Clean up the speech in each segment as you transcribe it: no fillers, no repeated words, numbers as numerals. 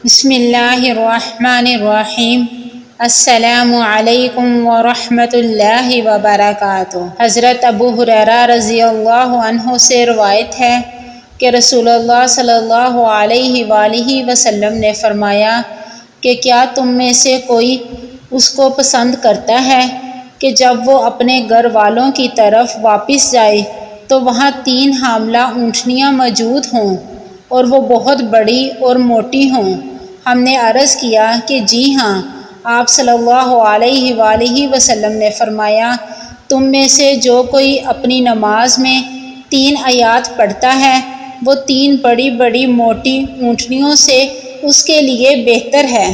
بسم اللہ الرحمن الرحیم۔ السلام علیکم ورحمۃ اللہ وبرکاتہ۔ حضرت ابو ہریرہ رضی اللہ عنہ سے روایت ہے کہ رسول اللہ صلی اللہ علیہ وآلہ وسلم نے فرمایا کہ کیا تم میں سے کوئی اس کو پسند کرتا ہے کہ جب وہ اپنے گھر والوں کی طرف واپس جائے تو وہاں 3 حاملہ اونٹنیاں موجود ہوں اور وہ بہت بڑی اور موٹی ہوں؟ ہم نے عرض کیا کہ جی ہاں۔ آپ صلی اللہ علیہ وآلہ وسلم نے فرمایا، تم میں سے جو کوئی اپنی نماز میں 3 آیات پڑھتا ہے وہ 3 بڑی بڑی موٹی اونٹنیوں سے اس کے لیے بہتر ہے۔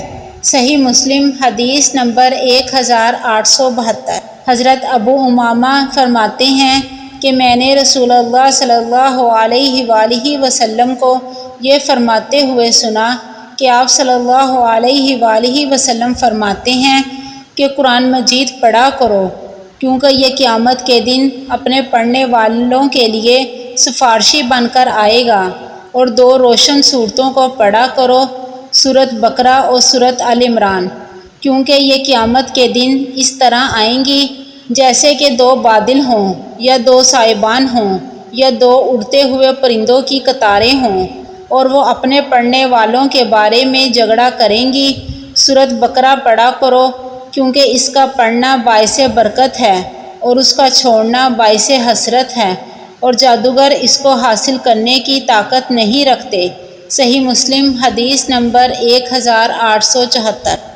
صحیح مسلم حدیث نمبر 1872۔ حضرت ابو امامہ فرماتے ہیں کہ میں نے رسول اللہ صلی اللہ علیہ وآلہ وسلم کو یہ فرماتے ہوئے سنا کہ آپ صلی اللہ علیہ وآلہ وسلم فرماتے ہیں کہ قرآن مجید پڑھا کرو، کیونکہ یہ قیامت کے دن اپنے پڑھنے والوں کے لیے سفارشی بن کر آئے گا۔ اور 2 روشن صورتوں کو پڑھا کرو، سورۃ بقرہ اور سورۃ آل عمران، کیونکہ یہ قیامت کے دن اس طرح آئیں گی جیسے کہ 2 بادل ہوں، یا 2 سائبان ہوں، یا 2 اڑتے ہوئے پرندوں کی قطاریں ہوں، اور وہ اپنے پڑھنے والوں کے بارے میں جھگڑا کریں گی۔ سورۃ بقرہ پڑھا کرو، کیونکہ اس کا پڑھنا باعث برکت ہے اور اس کا چھوڑنا باعث حسرت ہے، اور جادوگر اس کو حاصل کرنے کی طاقت نہیں رکھتے۔ صحیح مسلم حدیث نمبر 1874۔